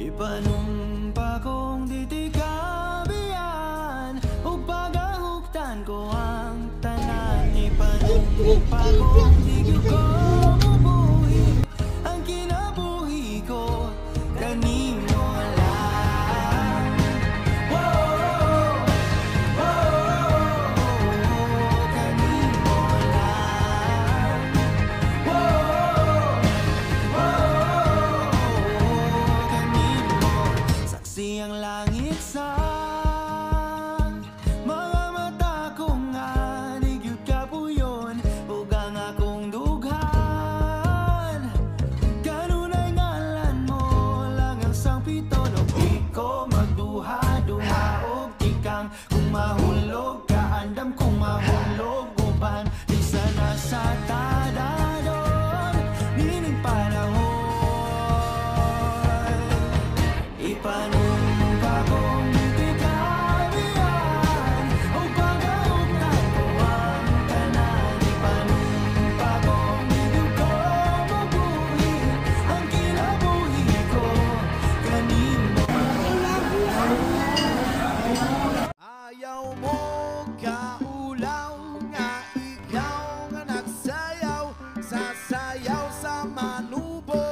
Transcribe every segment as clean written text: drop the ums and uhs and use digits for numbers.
Ipanumpa kong ditikabihan ug pagahugtan ko ang tanan. Ipanumpa kong di ko mabuhi ang kinabuhi ko kanimo lang. Kanimo lang. Kanimo saksi ang langit sa mga mata kong nga nagyud kapuyon ug ang akong dughan. Kanunay ngalan mo lang ang sangpiton ug di ko magduha-duha og tikang kung mahulog ka andam kung mahulog uban di sana sa tadadon nining panahon. Ipanumpa kong ditikabihan ug pagahugtan ko ang tanan. Ipanumpa kong di ko mabuhi ang kinabuhi ko kanimo. Ayaw mo kaulaw nga ikaw nga nagsayaw, sasayaw sa manubo.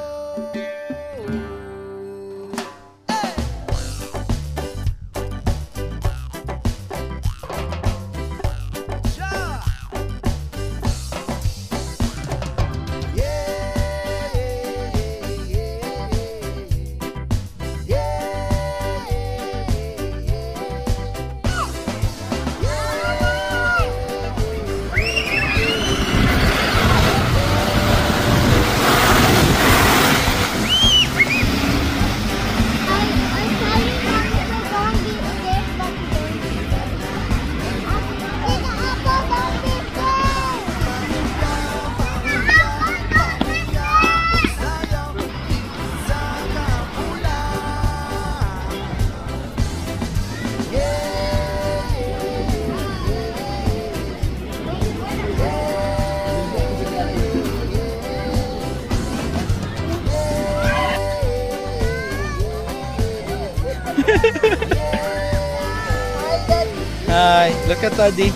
Hi, look at Daddy.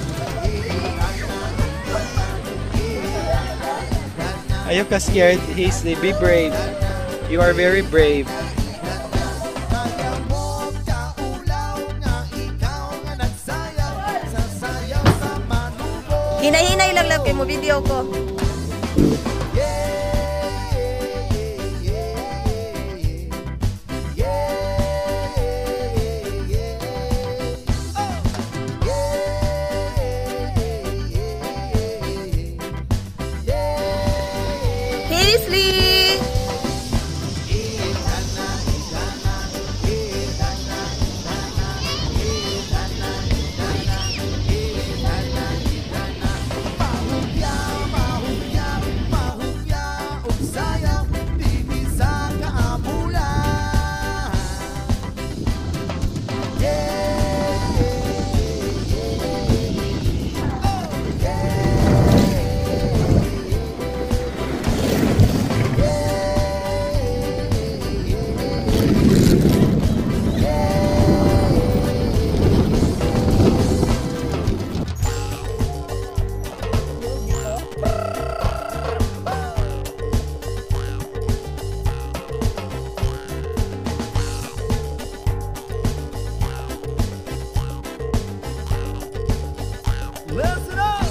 Are you scared? He's be brave. You are very brave. Hinay-hinay lang kay mo video ko. Hazley! Listen up!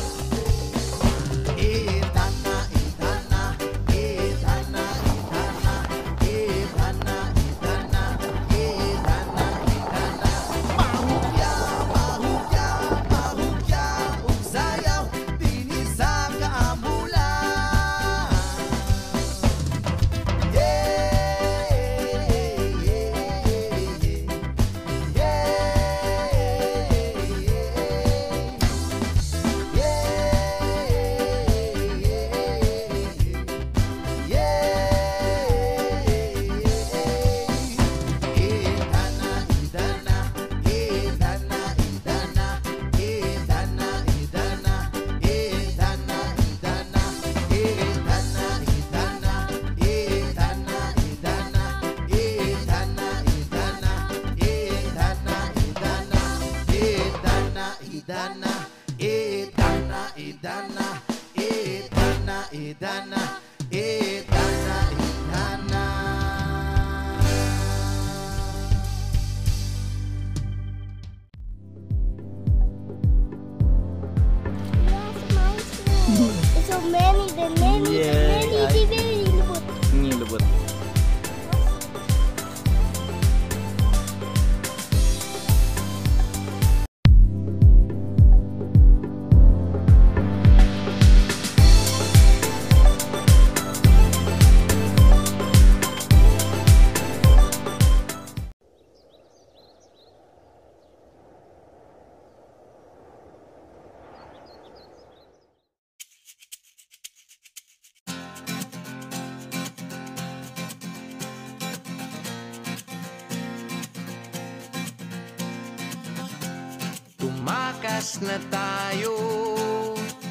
Tumakas na tayo,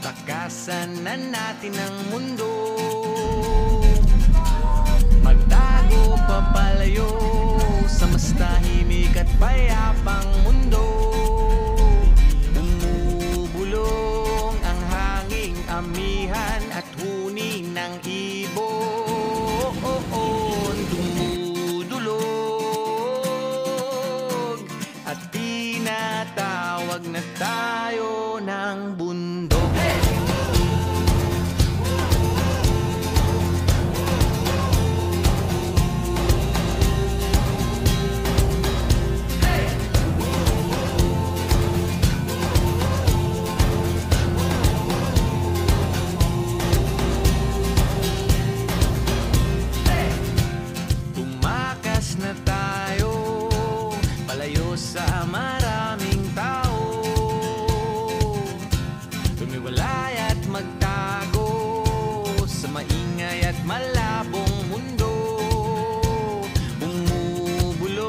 takasan na natin ang mundo. Magtago papalayo sa mas tahimik at payapang mundo. Bumubulong ang hanging amihan at huni ng ibon. Dumudulog at tinatawag na tayo ng bundok. Tumakas na tayo, palayo sa maraming tao. Tumiwalay at magtago sa maingay at malabong mundo. Bumubulong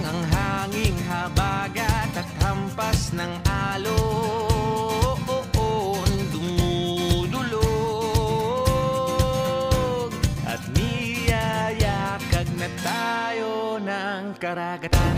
ang hanging habagat at hampas ng alon. Dumudulog at niyayakag na tayo ng karagatan.